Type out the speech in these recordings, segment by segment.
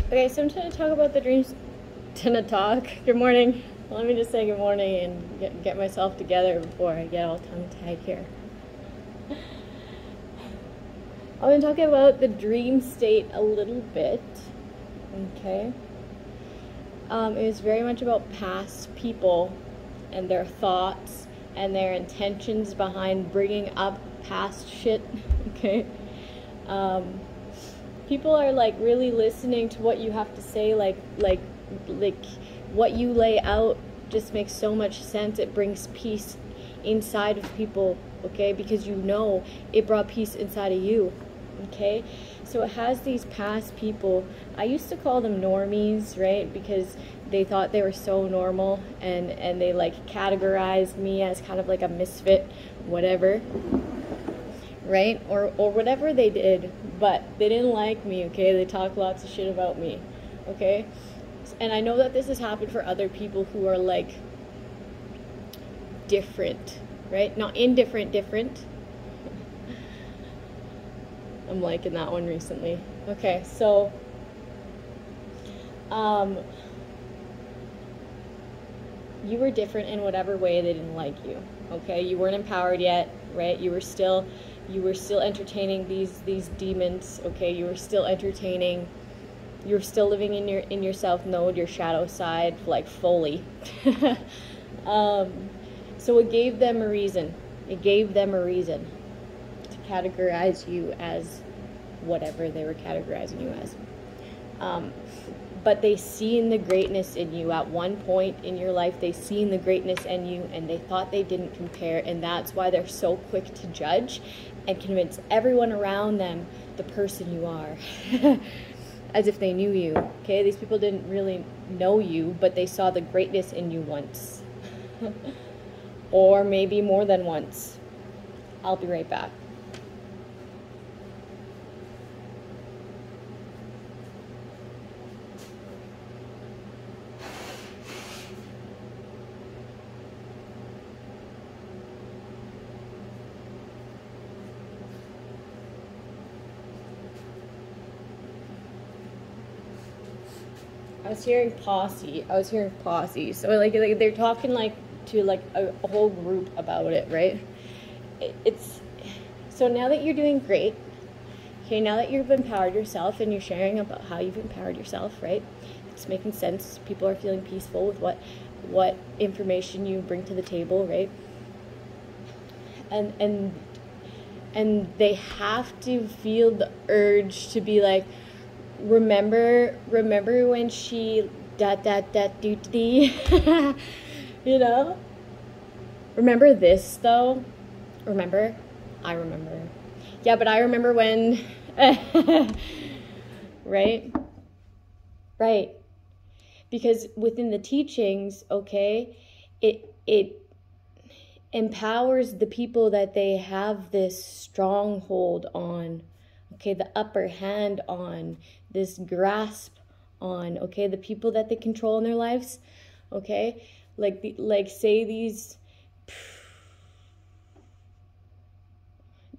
Okay, so I'm trying to talk about the dreams. Good morning. Let me just say good morning and get myself together before I get all tongue-tied here. I'm going to talk about the dream state a little bit. Okay. It was very much about past people and their thoughts and their intentions behind bringing up past shit. Okay. People are like really listening to what you have to say, like what you lay out just makes so much sense. It brings peace inside of people, okay, because you know it brought peace inside of you, okay. So it has these past people. I used to call them normies, right, because they thought they were so normal, and they like categorized me as kind of like a misfit, whatever, right, or whatever they did, but they didn't like me, okay. They talk lots of shit about me, okay. And I know that this has happened for other people who are like different, right? Not indifferent, different. I'm liking that one recently. Okay, so you were different in whatever way they didn't like you. Okay, you weren't empowered yet, right? You were still entertaining these demons. Okay, you were still entertaining. You're still living in your self node, your shadow side, like fully. So it gave them a reason. It gave them a reason to categorize you as whatever they were categorizing you as. But they seen the greatness in you. At one point in your life, they seen the greatness in you, and they thought they didn't compare, and that's why they're so quick to judge and convince everyone around them the person you are. As if they knew you, okay? These people didn't really know you, but they saw the greatness in you once. Or maybe more than once. I'll be right back. I was hearing posse. So like they're talking like to like a whole group about it, right? It's so now that you're doing great, okay, now that you've empowered yourself and you're sharing about how you've empowered yourself, right? It's making sense. People are feeling peaceful with what information you bring to the table, right? And they have to feel the urge to be like, remember when she dee you know, remember this though, remember, I remember, yeah, but I remember when right, because within the teachings, okay, it empowers the people that they have this stronghold on, okay, the upper hand on, this grasp on, okay, the people that they control in their lives, okay, like say these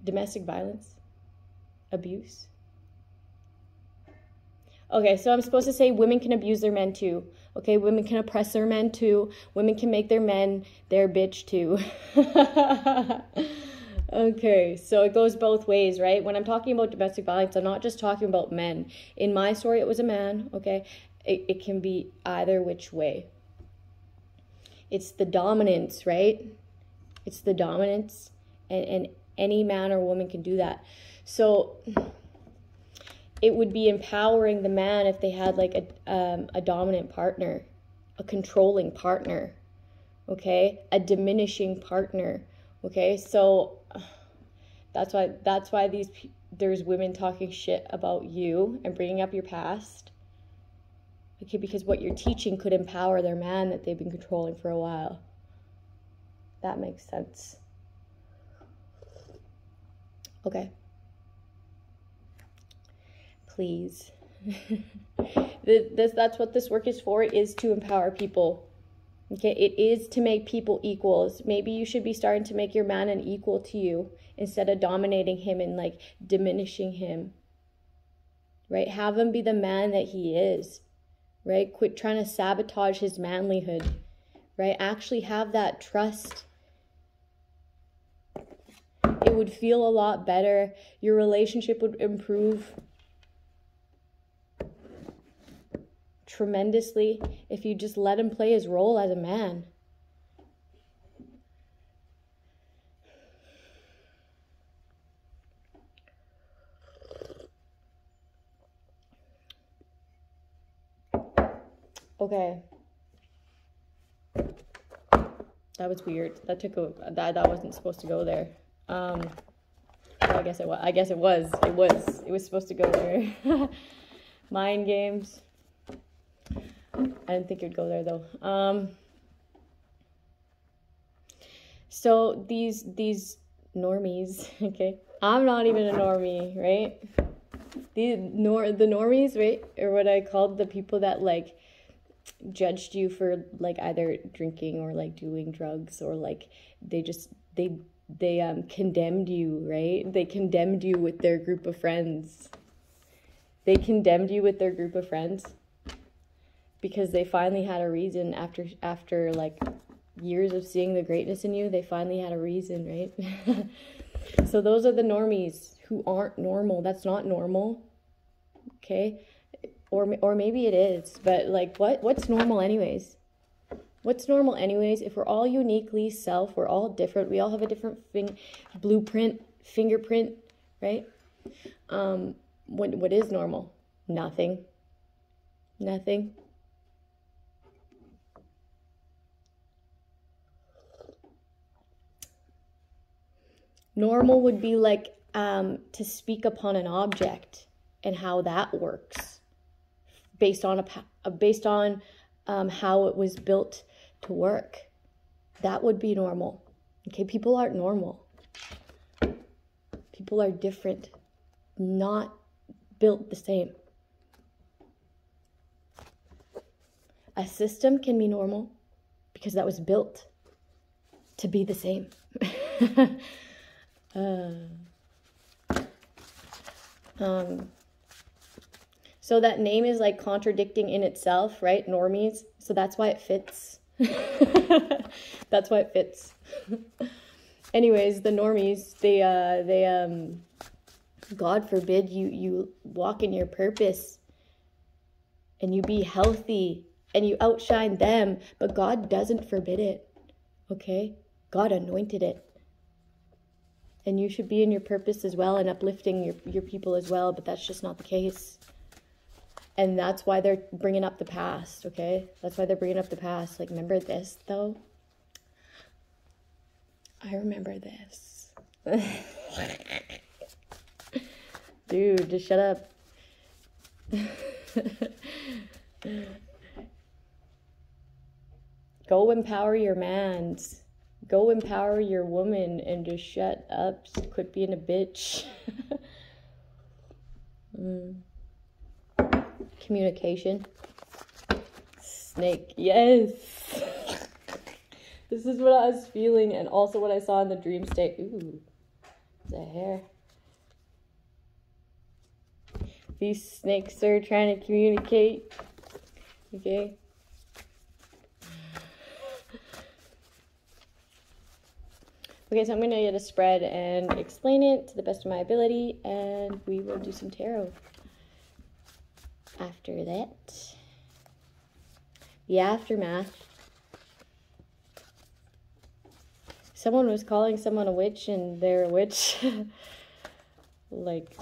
domestic violence, abuse. Okay, so I'm supposed to say women can abuse their men too. Okay, women can oppress their men too. Women can make their men their bitch too. Okay, so it goes both ways, right? When I'm talking about domestic violence, I'm not just talking about men. In my story, it was a man, okay? It can be either which way. It's the dominance, right? It's the dominance, and any man or woman can do that. So it would be empowering the man if they had like a dominant partner, a controlling partner, okay? A diminishing partner, okay? So that's why there's women talking shit about you and bringing up your past, okay? Because what you're teaching could empower their man that they've been controlling for a while. That makes sense. Okay. Please. That's what this work is for, is to empower people. Okay, it is to make people equals. Maybe you should be starting to make your man an equal to you instead of dominating him and like diminishing him. right? Have him be the man that he is, right? Quit trying to sabotage his manlyhood, right? Actually have that trust. It would feel a lot better. Your relationship would improve tremendously if you just let him play his role as a man. Okay. That was weird. That took a that wasn't supposed to go there. Well, I guess it was. It was supposed to go there. Mind games. I didn't think it would go there though. So these normies, okay? I'm not even a normie, right? The normies, right? Or what I called the people that like judged you for like either drinking or like doing drugs, or like they condemned you, right? They condemned you with their group of friends. They condemned you with their group of friends because they finally had a reason after like years of seeing the greatness in you. They finally had a reason, right? So those are the normies who aren't normal. That's not normal, okay? Or maybe it is, but like what's normal anyways? What's normal anyways? If we're all uniquely self, we're all different. We all have a different fingerprint, right? What is normal? Nothing. Normal would be like to speak upon an object and how that works based on how it was built to work. That would be normal. Okay, people aren't normal. People are different, not built the same. A system can be normal because that was built to be the same. So that name is like contradicting in itself, right? Normies. So that's why it fits. That's why it fits. Anyways, the normies, they God forbid you walk in your purpose and you be healthy and you outshine them, but God doesn't forbid it. Okay? God anointed it. And you should be in your purpose as well and uplifting your people as well, but that's just not the case. And that's why they're bringing up the past, okay? That's why they're bringing up the past. Like, remember this, though? I remember this. Dude, just shut up. Go empower your mans. Go empower your woman and just shut up. Quit being a bitch. Communication. Snake. Yes. This is what I was feeling and also what I saw in the dream state. Ooh. The hair. These snakes are trying to communicate. Okay. Okay, so I'm going to get a spread and explain it to the best of my ability, and we will do some tarot. After that, the aftermath. Someone was calling someone a witch, and they're a witch. Like,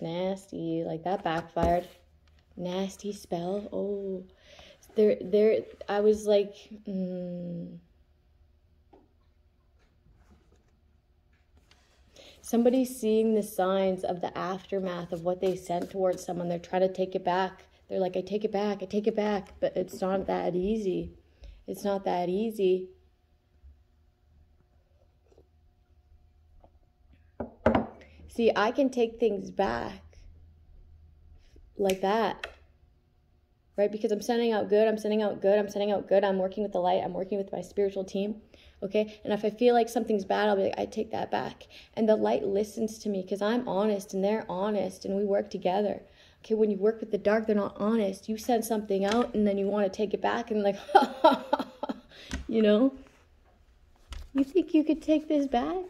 nasty. Like, that backfired. Nasty spell. Oh. I was like, Somebody's seeing the signs of the aftermath of what they sent towards someone. They're trying to take it back. They're like, I take it back. But it's not that easy. It's not that easy. See, I can take things back like that. right? Because I'm sending out good, I'm sending out good, I'm sending out good. I'm working with the light, I'm working with my spiritual team, okay? And if I feel like something's bad, I'll be like, I take that back. And the light listens to me because I'm honest and they're honest and we work together. Okay, when you work with the dark, they're not honest. You send something out and then you want to take it back and like, you know? You think you could take this back?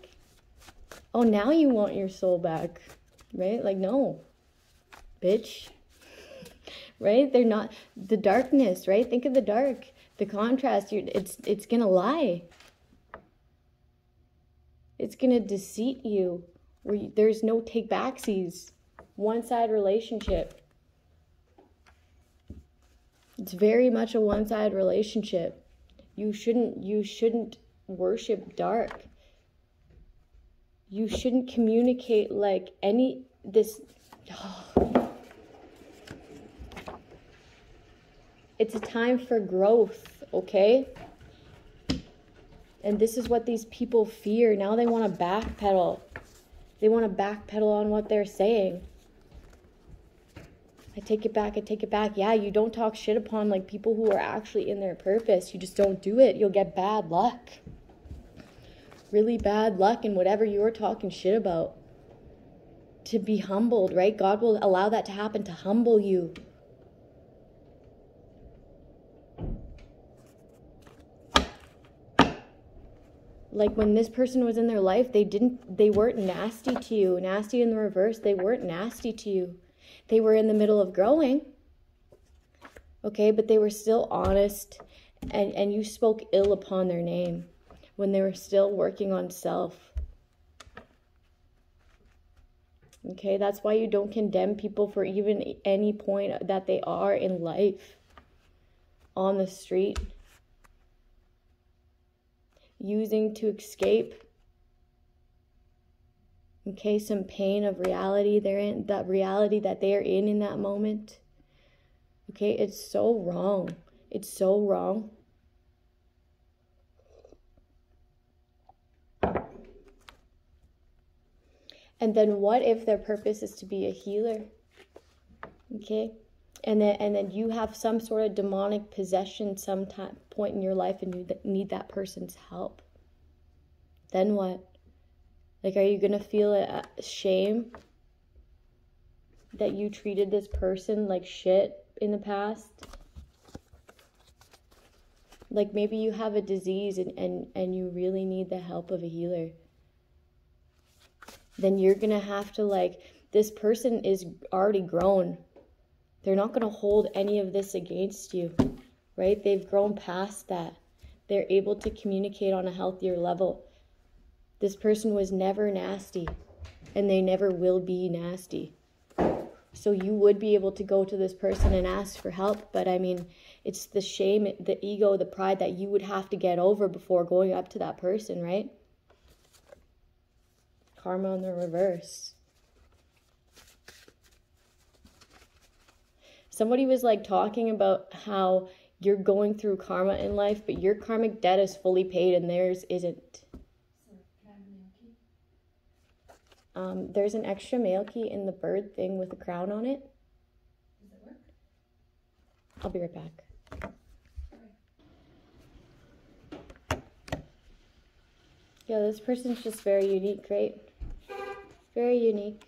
Oh, now you want your soul back, right? Like, no, bitch, right? They're not, the darkness, right? Think of the dark, the contrast, it's going to lie. It's going to deceit you. There's no take-backsies. One-side relationship. It's very much a one-side relationship. You shouldn't worship dark. You shouldn't communicate like It's a time for growth, okay? And this is what these people fear. Now they want to backpedal. They want to backpedal on what they're saying. I take it back, I take it back. Yeah, you don't talk shit upon like people who are actually in their purpose. You just don't do it. You'll get bad luck. Really bad luck in whatever you're talking shit about. To be humbled, right? God will allow that to happen to humble you. Like when this person was in their life, they weren't nasty to you. Nasty in the reverse, they weren't nasty to you. They were in the middle of growing, okay, but they were still honest, and you spoke ill upon their name when they were still working on self. Okay, that's why you don't condemn people for even any point that they are in life, on the street, using to escape. Okay, some pain of reality they're in, that reality that they are in that moment. Okay, it's so wrong. It's so wrong. And then what if their purpose is to be a healer? Okay, and then you have some sort of demonic possession some point in your life and you need that person's help. Then what? Like, are you going to feel a shame that you treated this person like shit in the past? Like, maybe you have a disease and you really need the help of a healer. Then you're going to have to, like, this person is already grown. They're not going to hold any of this against you, right? They've grown past that. They're able to communicate on a healthier level. This person was never nasty, and they never will be nasty. So you would be able to go to this person and ask for help, but I mean, it's the shame, the ego, the pride that you would have to get over before going up to that person, right? Karma in the reverse. Somebody was like talking about how you're going through karma in life, but your karmic debt is fully paid and theirs isn't. There's an extra male key in the bird thing with a crown on it. Does it work? I'll be right back. Yeah, this person's just very unique, right? Very unique.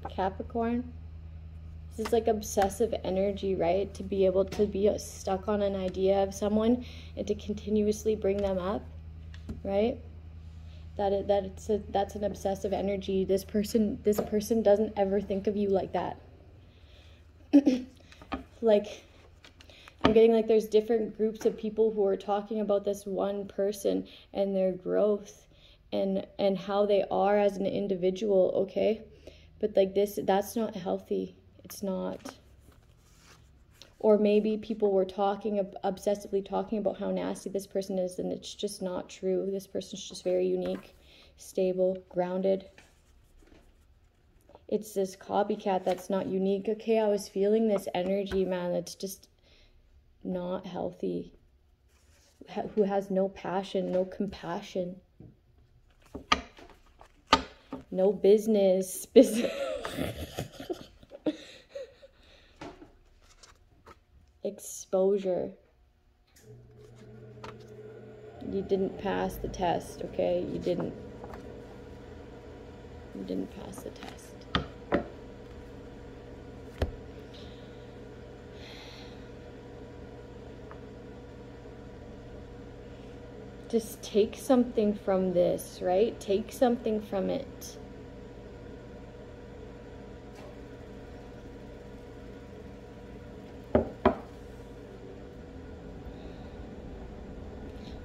Capricorn. This is like obsessive energy, right? To be able to be stuck on an idea of someone and to continuously bring them up, right? That's an obsessive energy. This person doesn't ever think of you like that. Like, I'm getting like there's different groups of people who are talking about this one person and their growth and how they are as an individual, okay? But like that's not healthy. It's not. Or maybe people were obsessively talking about how nasty this person is, and it's just not true. This person's just very unique, stable, grounded. It's this copycat that's not unique. Okay, I was feeling this energy, man, that's just not healthy. Who has no passion, no compassion. No business. Exposure. You didn't pass the test, okay? You didn't pass the test. Just take something from this, right? Take something from it.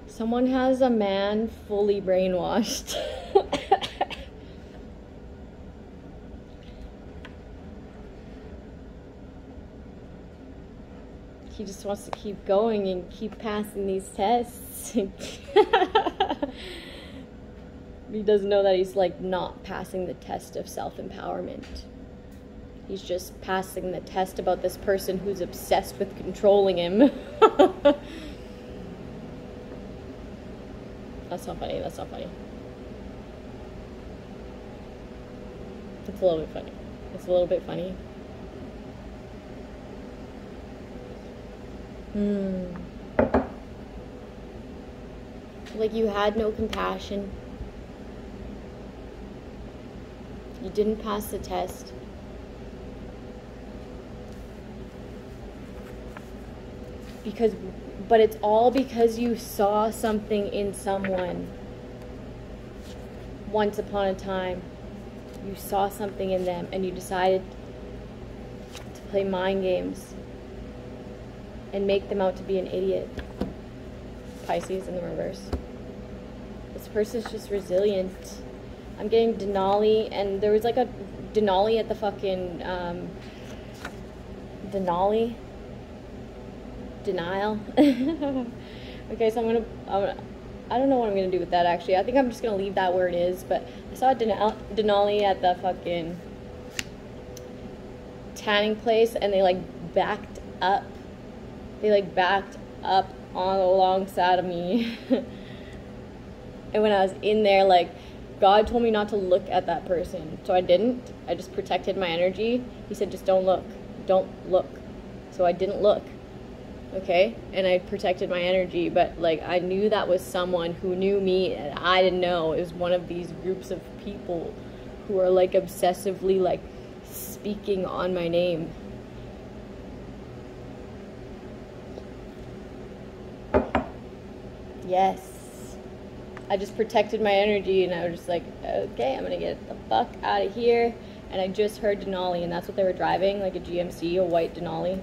Someone has a man fully brainwashed. He just wants to keep going and keep passing these tests. He doesn't know that he's like not passing the test of self-empowerment. He's just passing the test about this person who's obsessed with controlling him. That's not funny, that's not funny. It's a little bit funny. It's a little bit funny. Like you had no compassion. You didn't pass the test. But it's all because you saw something in someone. Once upon a time, you saw something in them and you decided to play mind games and make them out to be an idiot. Pisces in the reverse. This person's just resilient. I'm getting Denali, and there was like a Denali at the fucking Denali. Denial. Okay, so I don't know what I'm gonna do with that actually. I think I'm just gonna leave that where it is, but I saw Denali at the fucking tanning place, and they like backed up. They like backed up on alongside of me. And when I was in there, like, God told me not to look at that person, so I didn't. I just protected my energy. He said, just don't look, so I didn't look. Okay, and I protected my energy, but like I knew that was someone who knew me and I didn't know. It was one of these groups of people who are like obsessively like speaking on my name. Yes, I just protected my energy, and I was just like, okay, I'm gonna get the fuck out of here. And I just heard Denali, and that's what they were driving, like a GMC, a white Denali.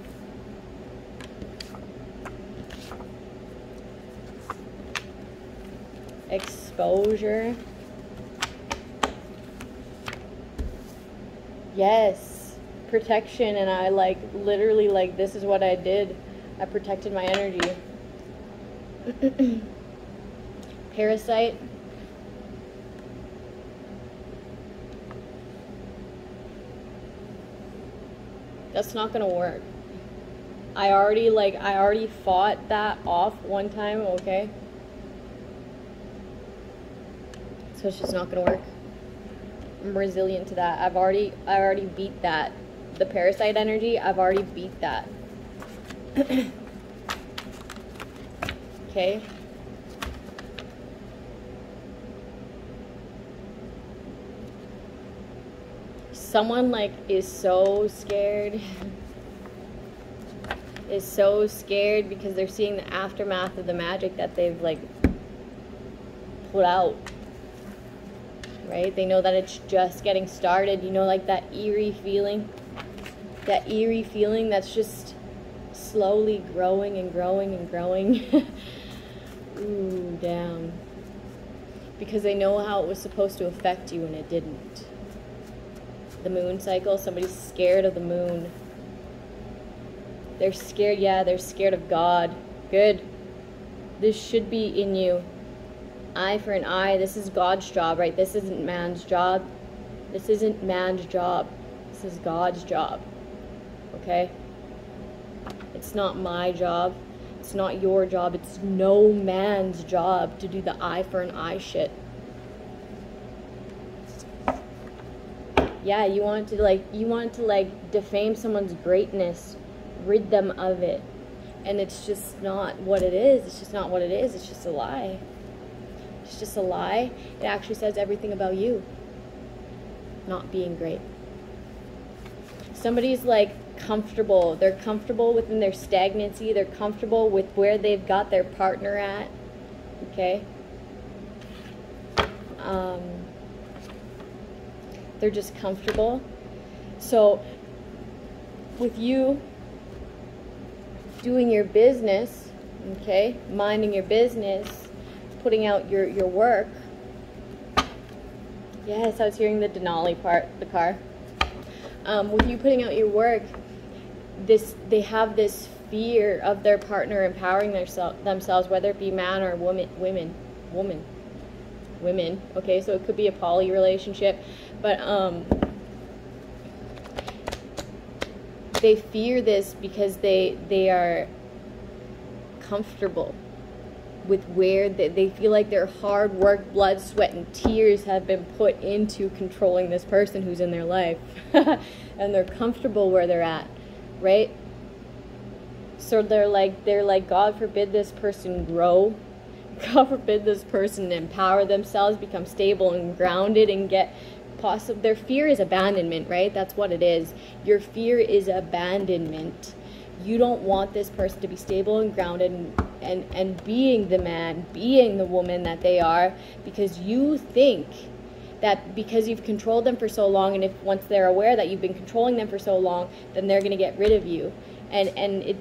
Exposure. Yes, protection. And I like literally like this is what I did. I protected my energy. Parasite. That's not gonna work. I already fought that off one time, okay? So it's just not gonna work. I'm resilient to that. I already beat that. The parasite energy, I've already beat that. Okay. Someone like is so scared. Is so scared because they're seeing the aftermath of the magic that they've like put out. Right? They know that it's just getting started. You know, like that eerie feeling? That eerie feeling that's just slowly growing and growing and growing. Ooh, down. Because they know how it was supposed to affect you and it didn't. The moon cycle, somebody's scared of the moon. They're scared, yeah, they're scared of God. Good. This should be in you. Eye for an eye. This is God's job, right? This isn't man's job. This isn't man's job. This is God's job. Okay? It's not my job. It's not your job. It's no man's job to do the eye for an eye shit. Yeah, you want to like defame someone's greatness, rid them of it. And it's just not what it is. It's just not what it is. It's just a lie. It's just a lie. It actually says everything about you not being great. Somebody's like comfortable. They're comfortable within their stagnancy. They're comfortable with where they've got their partner at. Okay? They're just comfortable. So with you doing your business, okay, minding your business, putting out your work. Yes, I was hearing the Denali part, the car. With you putting out your work, they have this fear of their partner empowering themselves, whether it be man or women. Okay, so it could be a poly relationship, but they fear this because they are comfortable with where they feel like their hard work, blood, sweat, and tears have been put into controlling this person who's in their life. And they're comfortable where they're at, right? So they're like, God forbid this person grow. God forbid this person empower themselves, become stable and grounded, and get possible. Their fear is abandonment, right? That's what it is. Your fear is abandonment. You don't want this person to be stable and grounded and being the man, being the woman that they are, because you think that because you've controlled them for so long, and if once they're aware that you've been controlling them for so long, then they're going to get rid of you. And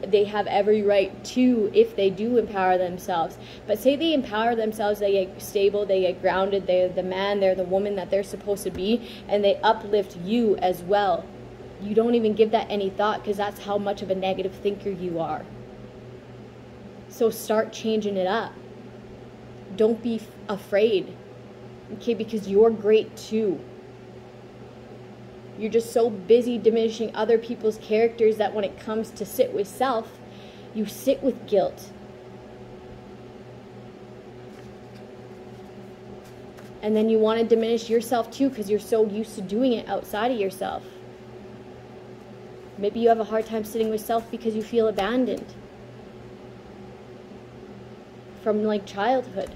they have every right to, if they do empower themselves. But say they empower themselves, they get stable, they get grounded, they're the man, they're the woman that they're supposed to be, and they uplift you as well. You don't even give that any thought, because that's how much of a negative thinker you are. So start changing it up. Don't be afraid, okay, because you're great too. You're just so busy diminishing other people's characters that when it comes to sit with self, you sit with guilt. And then you want to diminish yourself too, because you're so used to doing it outside of yourself. Maybe you have a hard time sitting with self because you feel abandoned from like childhood.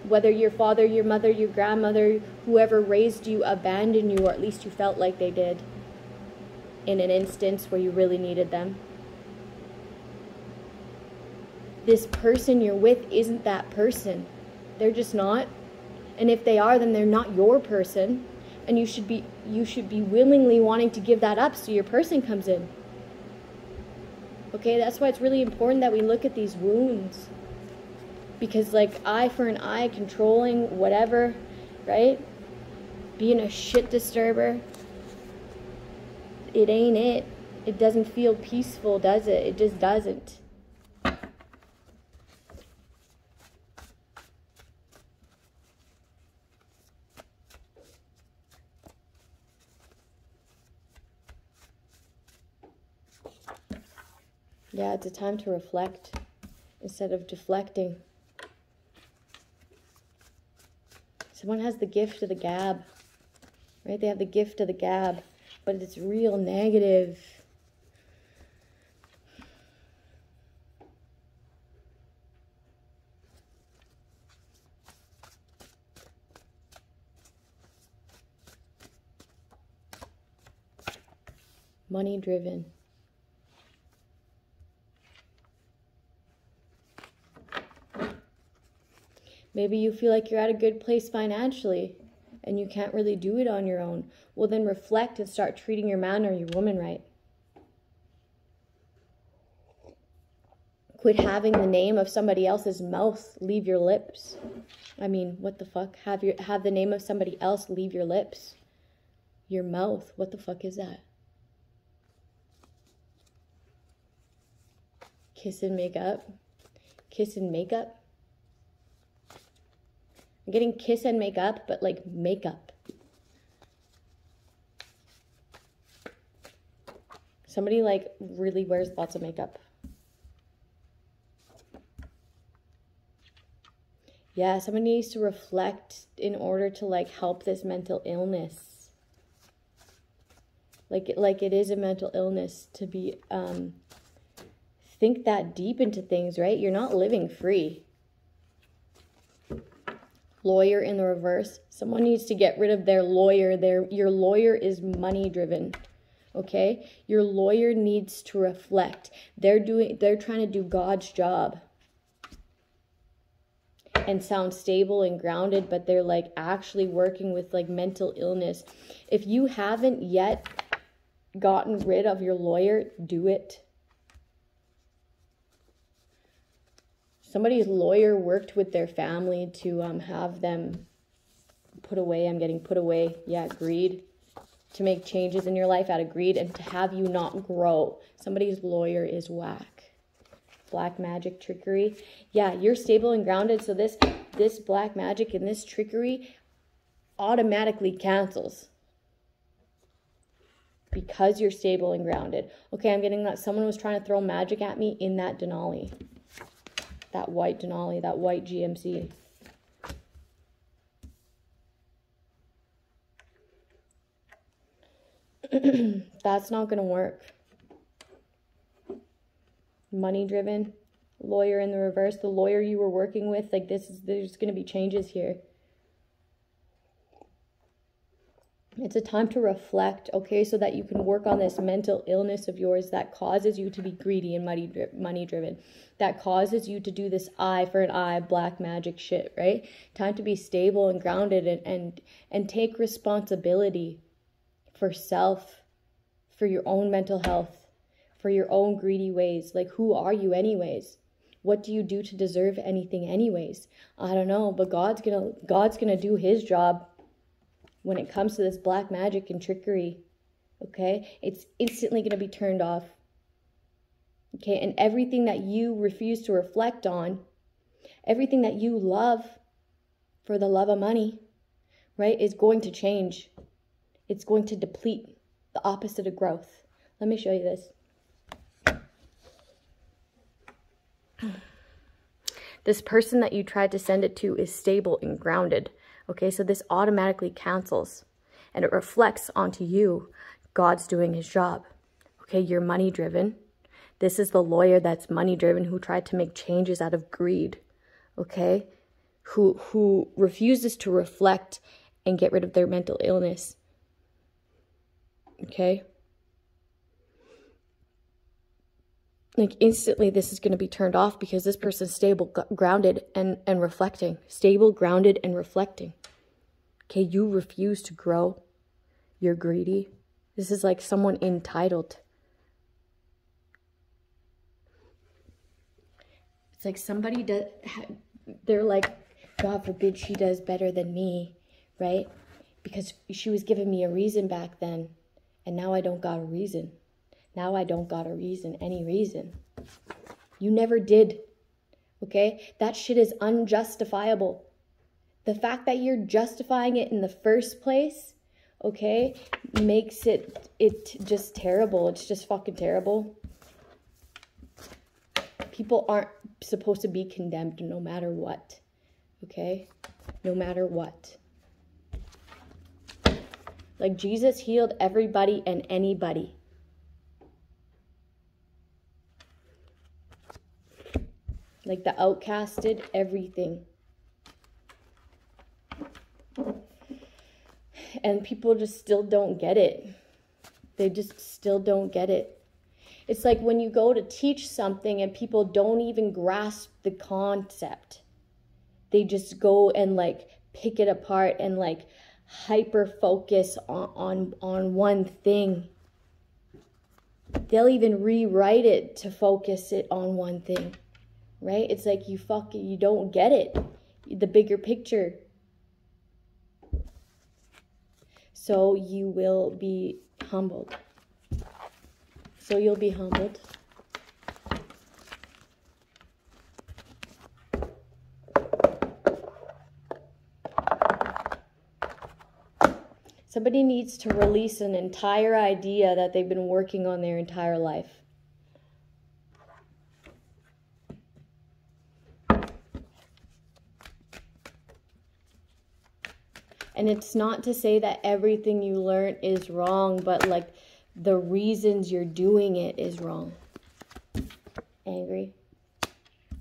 Whether your father, your mother, your grandmother, whoever raised you abandoned you, or at least you felt like they did in an instance where you really needed them. This person you're with isn't that person. They're just not. And if they are, then they're not your person. And you should be willingly wanting to give that up so your person comes in. Okay, that's why it's really important that we look at these wounds. Because like eye for an eye, controlling whatever, right? Being a shit disturber, it ain't it. It doesn't feel peaceful, does it? It just doesn't. Yeah, it's a time to reflect instead of deflecting. Someone has the gift of the gab, right? They have the gift of the gab, but it's real negative. Money driven. Maybe you feel like you're at a good place financially and you can't really do it on your own. Well, then reflect and start treating your man or your woman right. Quit having the name of somebody else's mouth leave your lips. I mean, what the fuck? Have the name of somebody else leave your lips. Your mouth. What the fuck is that? Kiss and make up. Kiss and make up. I'm getting kiss and make up, but like makeup. Somebody like really wears lots of makeup. Yeah, somebody needs to reflect in order to like help this mental illness. Like it is a mental illness to be, think that deep into things, right? You're not living free. Lawyer in the reverse. Someone needs to get rid of their lawyer. Your lawyer is money driven. Okay? Your lawyer needs to reflect. They're trying to do God's job and sound stable and grounded, but they're like actually working with like mental illness. If you haven't yet gotten rid of your lawyer, do it. Somebody's lawyer worked with their family to have them put away. I'm getting put away. Yeah, greed. To make changes in your life out of greed and to have you not grow. Somebody's lawyer is whack. Black magic, trickery. Yeah, you're stable and grounded. So this black magic and this trickery automatically cancels. Because you're stable and grounded. Okay, I'm getting that someone was trying to throw magic at me in that Denali. That white Denali, that white GMC. That's not going to work. Money driven. Lawyer in the reverse. The lawyer you were working with, like there's going to be changes here. It's a time to reflect, okay, so that you can work on this mental illness of yours that causes you to be greedy and money driven. That causes you to do this eye for an eye, black magic shit, right? Time to be stable and grounded and take responsibility for self, for your own mental health, for your own greedy ways. Like, who are you anyways? What do you do to deserve anything anyways? I don't know, but God's gonna do his job. When it comes to this black magic and trickery, okay, it's instantly going to be turned off. Okay, and everything that you refuse to reflect on, everything that you love for the love of money, right, is going to change. It's going to deplete, the opposite of growth. Let me show you this. This person that you tried to send it to is stable and grounded. Okay, so this automatically cancels and it reflects onto you. God's doing his job. Okay, you're money driven. This is the lawyer that's money driven who tried to make changes out of greed. Okay, who refuses to reflect and get rid of their mental illness. Okay. Like instantly this is going to be turned off because this person's stable, grounded, and reflecting. Stable, grounded, and reflecting. Okay, you refuse to grow. You're greedy. This is like someone entitled. It's like somebody does, they're like, God forbid she does better than me, right? Because she was giving me a reason back then, and now I don't got a reason. Now I don't got a reason, any reason. You never did, okay? That shit is unjustifiable. The fact that you're justifying it in the first place, okay, makes it just terrible. It's just fucking terrible. People aren't supposed to be condemned no matter what, okay? No matter what. Like Jesus healed everybody and anybody. Like the outcast did everything. And people just still don't get it. They just still don't get it. It's like when you go to teach something and people don't even grasp the concept. They just go and like pick it apart and like hyper focus on one thing. They'll even rewrite it to focus it on one thing. Right? It's like you don't get it. The bigger picture. So you will be humbled. So you'll be humbled. Somebody needs to release an entire idea that they've been working on their entire life. And it's not to say that everything you learn is wrong, but like the reasons you're doing it is wrong. Angry.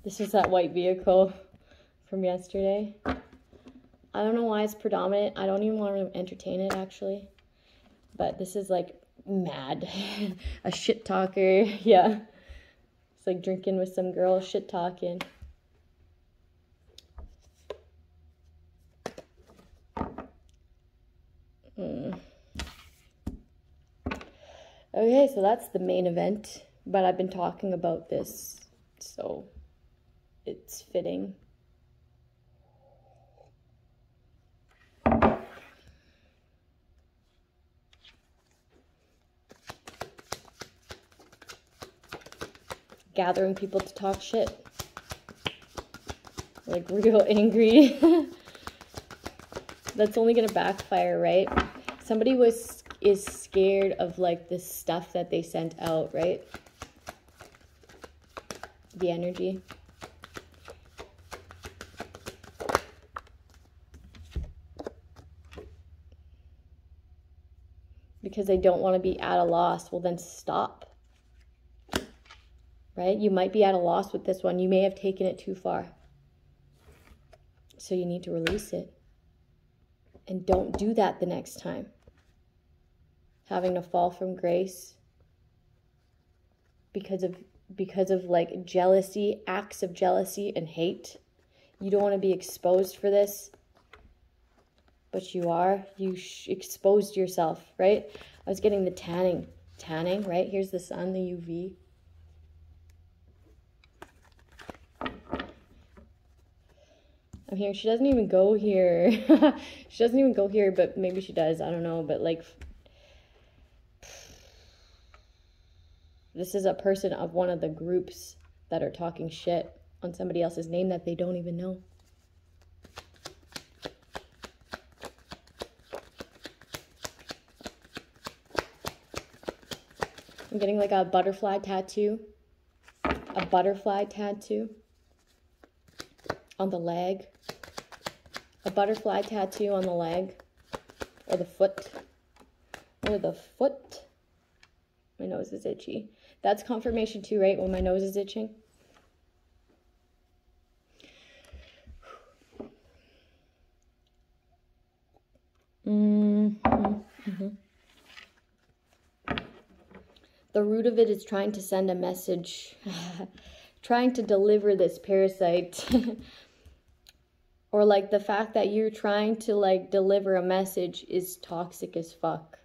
This is that white vehicle from yesterday. I don't know why it's predominant. I don't even want to entertain it, actually. But this is like mad. A shit talker. Yeah. It's like drinking with some girl, shit talking. Okay, so that's the main event. But I've been talking about this, so it's fitting. Gathering people to talk shit. Like real angry. That's only gonna backfire, right? Somebody is scared of like this stuff that they sent out, right? The energy. Because they don't want to be at a loss. Well, then stop. Right? You might be at a loss with this one. You may have taken it too far. So you need to release it. And don't do that the next time. Having to fall from grace because of like jealousy, acts of jealousy and hate. You don't want to be exposed for this, but you are. You exposed yourself, right? I was getting the tanning, right? Here's the sun, the UV. I'm hearing she doesn't even go here. She doesn't even go here, but maybe she does. I don't know, but like, this is a person of one of the groups that are talking shit on somebody else's name that they don't even know. I'm getting like a butterfly tattoo. A butterfly tattoo on the leg. A butterfly tattoo on the leg. Or the foot. Or the foot. My nose is itchy. That's confirmation too, right? When my nose is itching. The root of it is trying to send a message. Trying to deliver this parasite. Or like the fact that you're trying to like deliver a message is toxic as fuck.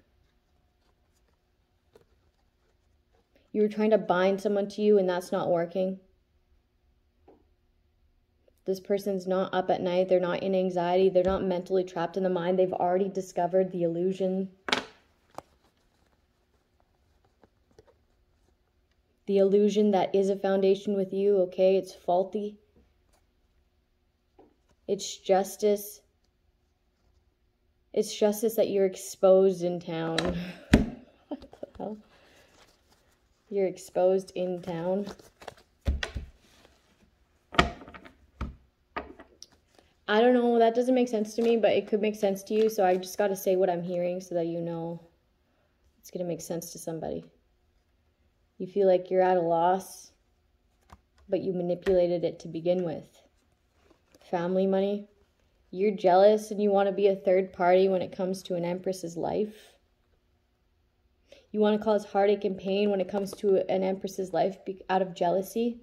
You're trying to bind someone to you and that's not working. This person's not up at night. They're not in anxiety. They're not mentally trapped in the mind. They've already discovered the illusion. The illusion that is a foundation with you, okay? It's faulty. It's justice. It's justice that you're exposed in town. What the hell? You're exposed in town. I don't know. That doesn't make sense to me, but it could make sense to you. So I just got to say what I'm hearing so that you know it's going to make sense to somebody. You feel like you're at a loss, but you manipulated it to begin with. Family money. You're jealous and you want to be a third party when it comes to an empress's life. You want to cause heartache and pain when it comes to an empress's life out of jealousy.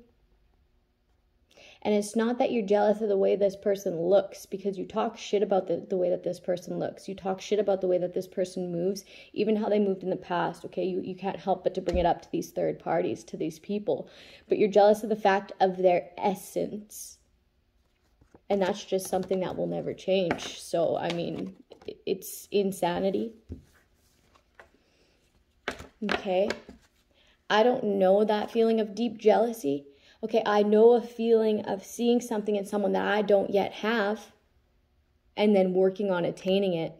And it's not that you're jealous of the way this person looks, because you talk shit about the way that this person looks. You talk shit about the way that this person moves, even how they moved in the past, okay? You can't help but to bring it up to these third parties, to these people. But you're jealous of the fact of their essence. And that's just something that will never change. So, I mean, it's insanity. Okay? I don't know that feeling of deep jealousy. Okay, I know a feeling of seeing something in someone that I don't yet have and then working on attaining it.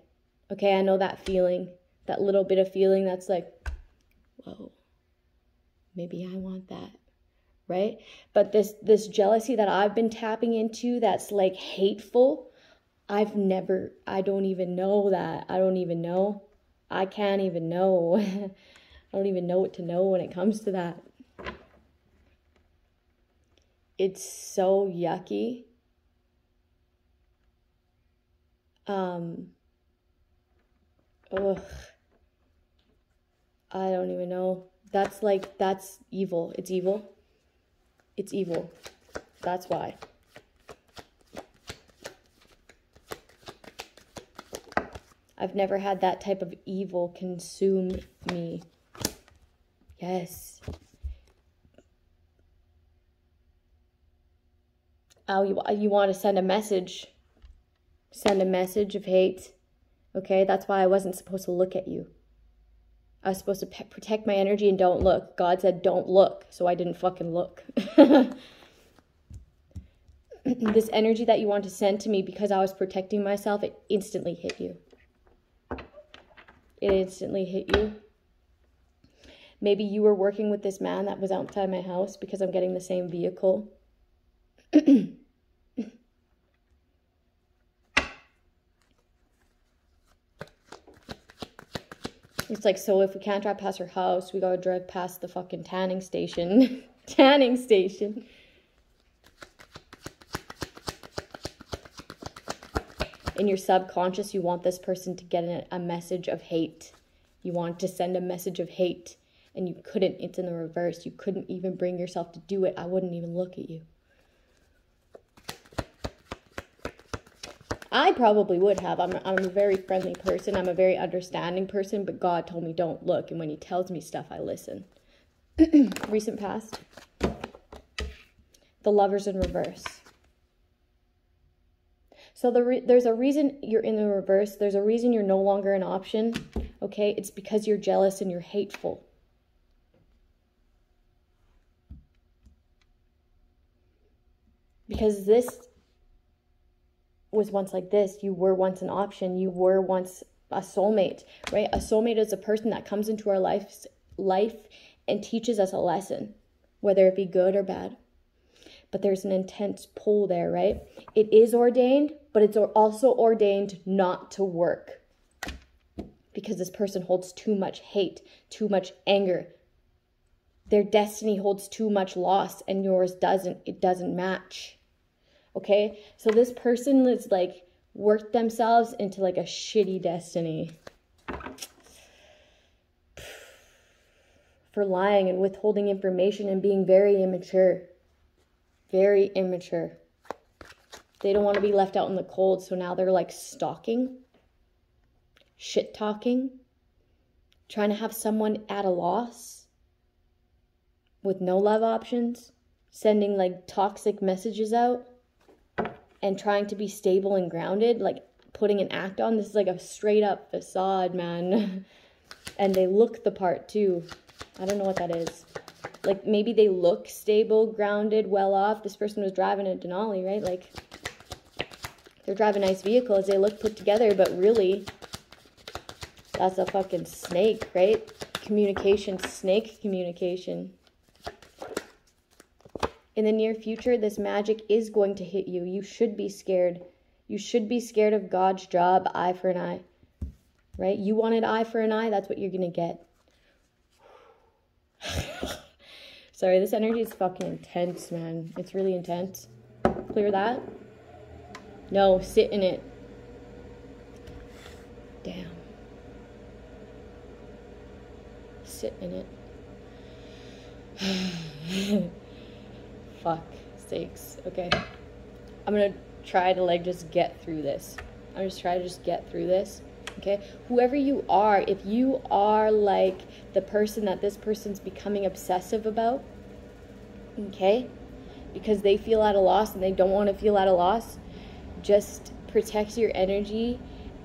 Okay, I know that feeling, that little bit of feeling that's like, whoa, maybe I want that, right? But this jealousy that I've been tapping into that's like hateful, I don't even know that. I don't even know. I can't even know. I don't even know what to know when it comes to that. It's so yucky. Ugh. I don't even know. That's evil. It's evil. It's evil. That's why. I've never had that type of evil consume me. Yes. Oh, you want to send a message. Send a message of hate. Okay, that's why I wasn't supposed to look at you. I was supposed to protect my energy and don't look. God said don't look, so I didn't fucking look. This energy that you want to send to me because I was protecting myself, it instantly hit you. It instantly hit you. Maybe you were working with this man that was outside my house because I'm getting the same vehicle. It's like, so if we can't drive past her house, we gotta drive past the fucking tanning station. Tanning station. In your subconscious, you want this person to get a message of hate. You want to send a message of hate, and you couldn't. It's in the reverse. You couldn't even bring yourself to do it. I wouldn't even look at you. I probably would have. I'm a very friendly person. I'm a very understanding person, but God told me don't look. And when he tells me stuff, I listen. Recent past. The Lovers in reverse. So there's a reason you're in the reverse. There's a reason you're no longer an option. Okay? It's because you're jealous and you're hateful. Because this was once like this. You were once an option. You were once a soulmate, right? A soulmate is a person that comes into our life and teaches us a lesson, whether it be good or bad. But there's an intense pull there, right? It is ordained, but it's also ordained not to work. Because this person holds too much hate, too much anger. Their destiny holds too much loss and yours doesn't. It doesn't match. Okay, so this person is like worked themselves into like a shitty destiny for lying and withholding information and being very immature. Very immature. They don't want to be left out in the cold, so now they're like stalking, shit talking, trying to have someone at a loss with no love options, sending like toxic messages out. And trying to be stable and grounded, like putting an act on. This is like a straight up facade, man. And they look the part too. I don't know what that is. Like maybe they look stable, grounded, well off. This person was driving a Denali, right? Like they're driving nice vehicles. They look put together, but really that's a fucking snake, right? Communication, snake communication. In the near future, this magic is going to hit you. You should be scared. You should be scared of God's job, eye for an eye. Right? You wanted eye for an eye, that's what you're going to get. Sorry, this energy is fucking intense, man. It's really intense. Clear that? No, sit in it. Damn. Sit in it. Fuck sakes. Okay. I'm going to try to like just get through this. I'm just trying to just get through this. Okay. Whoever you are, if you are like the person that this person's becoming obsessive about, okay, because they feel at a loss and they don't want to feel at a loss, just protect your energy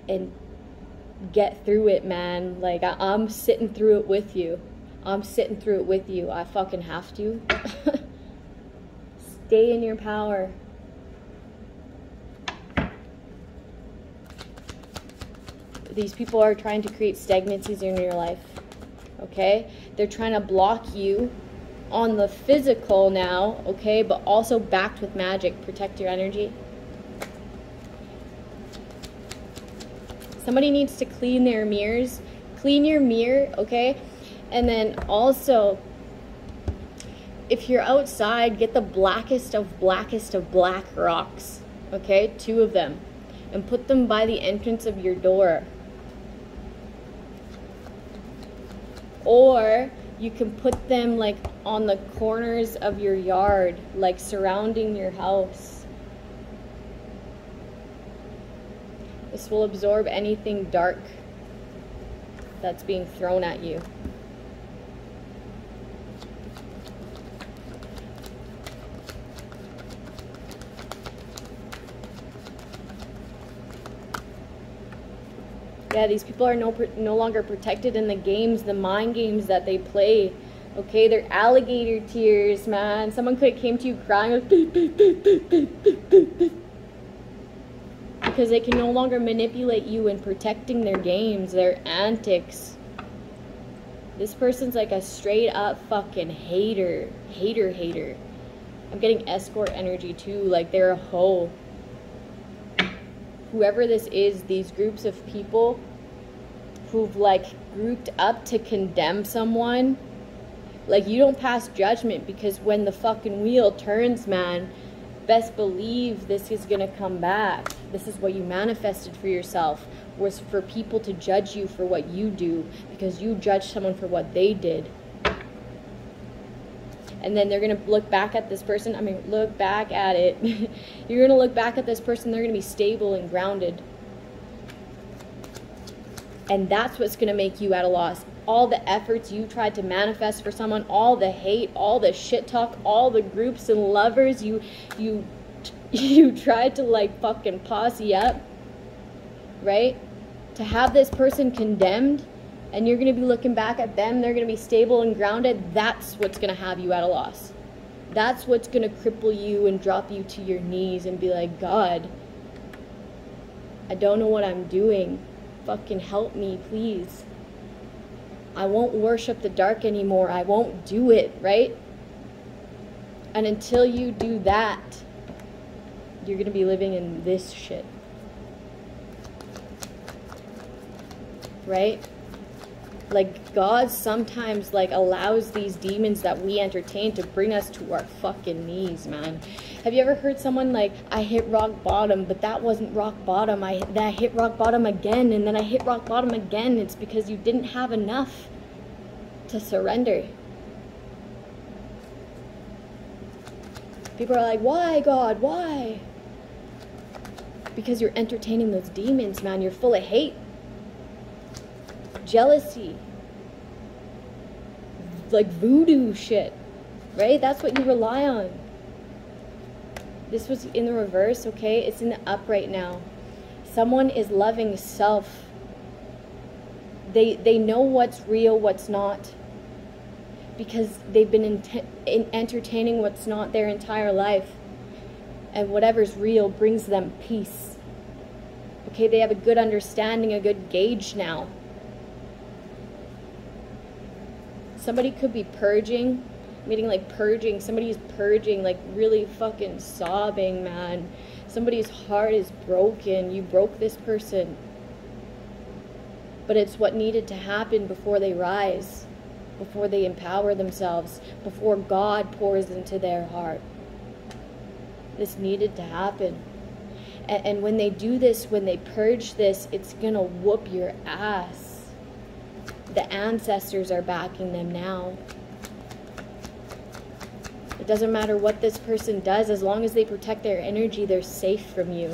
and get through it, man. Like I'm sitting through it with you. I'm sitting through it with you. I fucking have to. Stay in your power. These people are trying to create stagnancies in your life. Okay? They're trying to block you on the physical now, okay? But also backed with magic. Protect your energy. Somebody needs to clean their mirrors. Clean your mirror, okay? And then also, if you're outside, get the blackest of black rocks, okay? 2 of them. And put them by the entrance of your door. Or you can put them like on the corners of your yard, like surrounding your house. This will absorb anything dark that's being thrown at you. Yeah, these people are no longer protected in the games, the mind games that they play. Okay, they're alligator tears, man. Someone could have came to you crying like, because they can no longer manipulate you in protecting their games, their antics. This person's like a straight up fucking hater. Hater. I'm getting escort energy too, like they're a hoe. Whoever this is, these groups of people who've like grouped up to condemn someone, like you don't pass judgment, because when the fucking wheel turns, man, best believe this is gonna come back. This is what you manifested for yourself, was for people to judge you for what you do, because you judged someone for what they did. And then they're going to look back at this person. I mean, look back at it. You're going to look back at this person. They're going to be stable and grounded. And that's what's going to make you at a loss. All the efforts you tried to manifest for someone, all the hate, all the shit talk, all the groups and lovers you tried to like fucking posse up, right? To have this person condemned, and you're going to be looking back at them, they're going to be stable and grounded. That's what's going to have you at a loss. That's what's going to cripple you and drop you to your knees and be like, God, I don't know what I'm doing. Fucking help me, please. I won't worship the dark anymore. I won't do it, right? And until you do that, you're going to be living in this shit. Right? Like, God sometimes, like, allows these demons that we entertain to bring us to our fucking knees, man. Have you ever heard someone like, I hit rock bottom, but that wasn't rock bottom. I hit rock bottom again, and then I hit rock bottom again. It's because you didn't have enough to surrender. People are like, why, God? Why? Because you're entertaining those demons, man. You're full of hate. Jealousy, like voodoo shit, right? That's what you rely on. This was in the reverse, okay? It's in the upright now. Someone is loving self. They know what's real, what's not, because they've been entertaining what's not their entire life, and whatever's real brings them peace. Okay, they have a good understanding, a good gauge now. Somebody could be purging, meaning like purging. Somebody's purging, like really fucking sobbing, man. Somebody's heart is broken. You broke this person. But it's what needed to happen before they rise, before they empower themselves, before God pours into their heart. This needed to happen. And when they do this, when they purge this, it's gonna whoop your ass. The ancestors are backing them now. It doesn't matter what this person does, as long as they protect their energy, they're safe from you.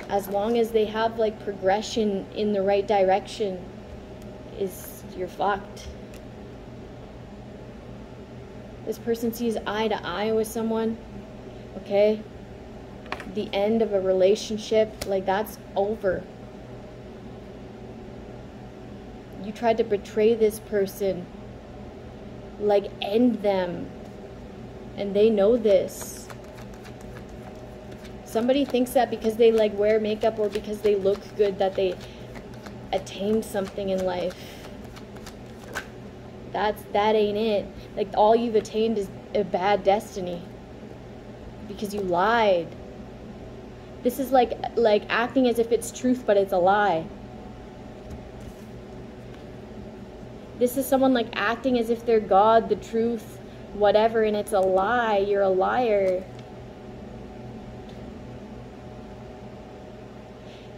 As long as they have like progression in the right direction, you're fucked. This person sees eye to eye with someone, okay? The end of a relationship, like that's over. You tried to betray this person, like end them, and they know this. Somebody thinks that because they like wear makeup or because they look good that they attained something in life. That ain't it. Like all you've attained is a bad destiny because you lied. This is like acting as if it's truth, but it's a lie. This is someone like acting as if they're God, the truth, whatever, and it's a lie. You're a liar.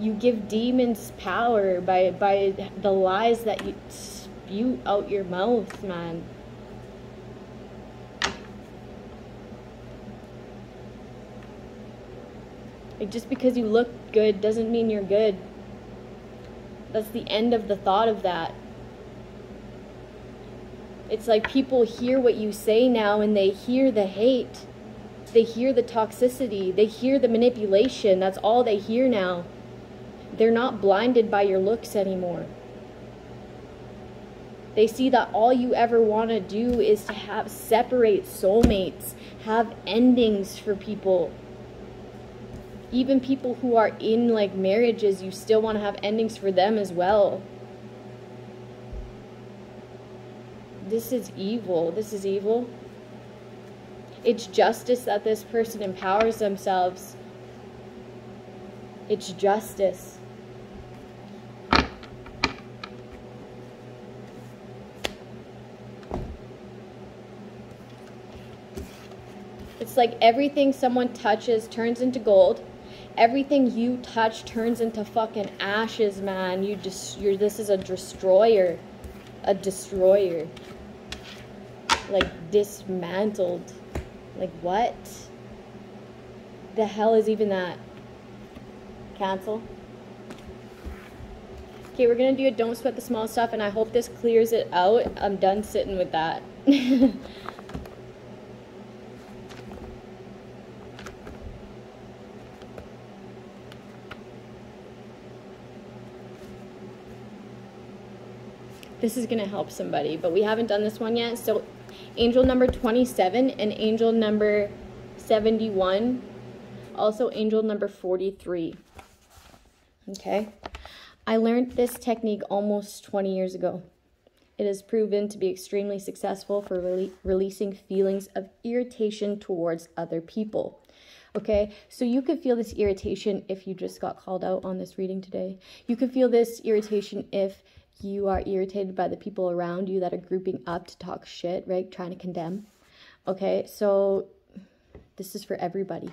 You give demons power by the lies that you spew out your mouth, man. Like, just because you look good doesn't mean you're good. That's the end of the thought of that. It's like people hear what you say now and they hear the hate. They hear the toxicity. They hear the manipulation. That's all they hear now. They're not blinded by your looks anymore. They see that all you ever want to do is to have separate soulmates, have endings for people. Even people who are in like marriages, you still want to have endings for them as well. This is evil. This is evil. It's justice that this person empowers themselves. It's justice. It's like everything someone touches turns into gold. Everything you touch turns into fucking ashes, man. This is a destroyer. A destroyer. Like dismantled. Like what? The hell is even that? Cancel. Okay, we're gonna do a don't sweat the small stuff, and I hope this clears it out. I'm done sitting with that. This is going to help somebody, but we haven't done this one yet. So angel number 27 and angel number 71. Also angel number 43. Okay. I learned this technique almost 20 years ago. It has proven to be extremely successful for releasing feelings of irritation towards other people. Okay, so you could feel this irritation if you just got called out on this reading today. You could feel this irritation if you are irritated by the people around you that are grouping up to talk shit, right? Trying to condemn. Okay, so this is for everybody.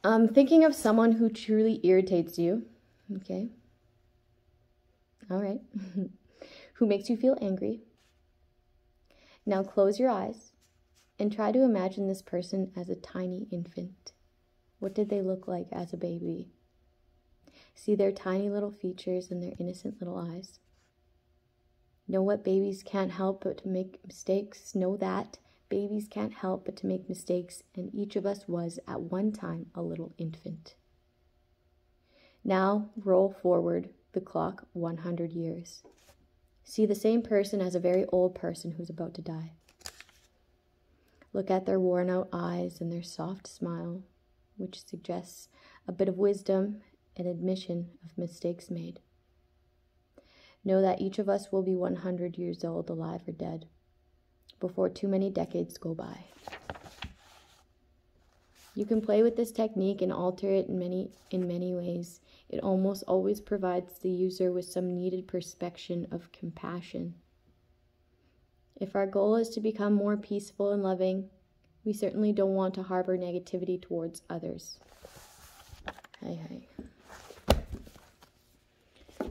Thinking of someone who truly irritates you. Okay. All right. Who makes you feel angry. Now close your eyes and try to imagine this person as a tiny infant. What did they look like as a baby? See their tiny little features and their innocent little eyes. Know what babies can't help but to make mistakes. Know that babies can't help but to make mistakes, and each of us was at one time a little infant. Now roll forward the clock 100 years. See the same person as a very old person who's about to die. Look at their worn out eyes and their soft smile, which suggests a bit of wisdom and admission of mistakes made. Know that each of us will be 100 years old, alive or dead, before too many decades go by. You can play with this technique and alter it in many ways. It almost always provides the user with some needed perspective of compassion. If our goal is to become more peaceful and loving, we certainly don't want to harbor negativity towards others. Hey.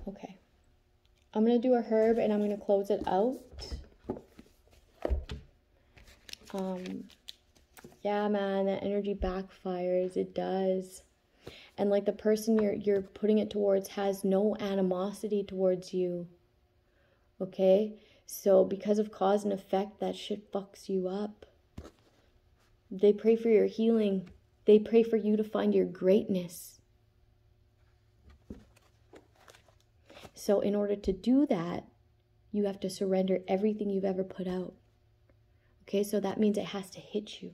Okay. I'm going to do a herb and I'm going to close it out. Yeah, man, that energy backfires. It does. And like the person you're putting it towards has no animosity towards you. Okay? So because of cause and effect, that shit fucks you up. They pray for your healing. They pray for you to find your greatness. So in order to do that, you have to surrender everything you've ever put out. Okay, so that means it has to hit you.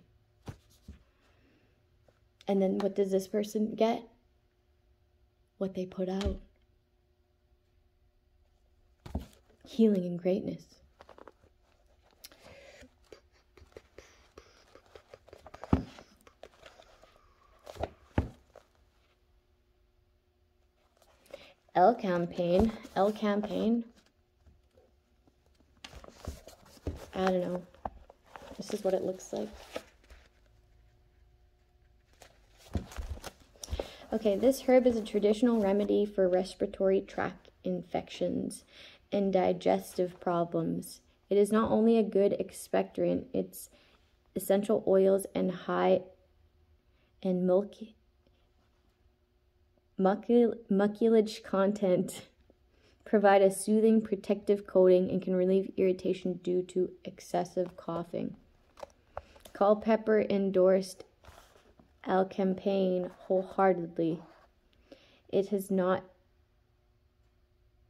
And then what does this person get? What they put out. Healing and greatness. L campaign. I don't know. This is what it looks like. Okay, this herb is a traditional remedy for respiratory tract infections and digestive problems. It is not only a good expectorant, its essential oils and high and mucilage content provide a soothing protective coating and can relieve irritation due to excessive coughing. Culpeper endorsed Alcampaign wholeheartedly. It has not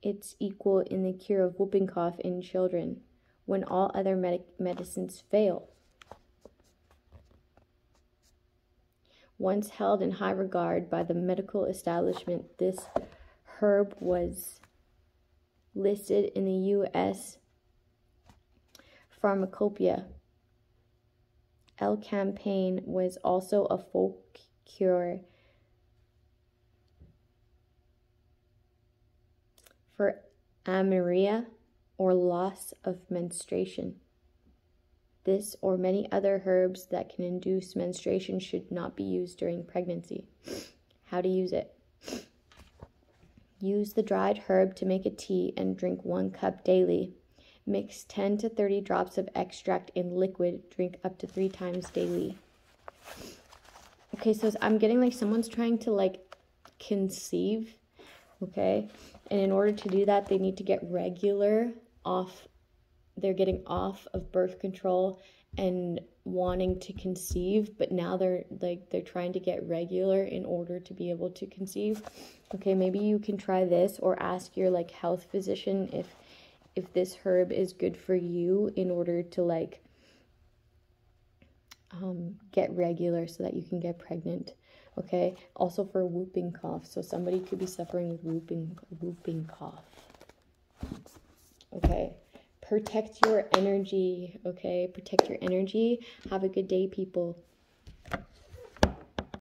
its equal in the cure of whooping cough in children when all other medicines fail. Once held in high regard by the medical establishment, this herb was listed in the U.S. Pharmacopoeia. L-campaign was also a folk cure for amenorrhea or loss of menstruation. This or many other herbs that can induce menstruation should not be used during pregnancy. How to use it. Use the dried herb to make a tea and drink 1 cup daily. Mix 10 to 30 drops of extract in liquid. Drink up to 3 times daily. Okay, so I'm getting like someone's trying to like conceive, okay? And in order to do that, they need to get regular off. They're getting off of birth control and wanting to conceive, but now they're trying to get regular in order to be able to conceive. Okay, maybe you can try this or ask your like health physician if this herb is good for you in order to like get regular so that you can get pregnant. Okay, also for whooping cough. So somebody could be suffering with whooping cough. Okay, protect your energy. Okay, protect your energy. Have a good day, people.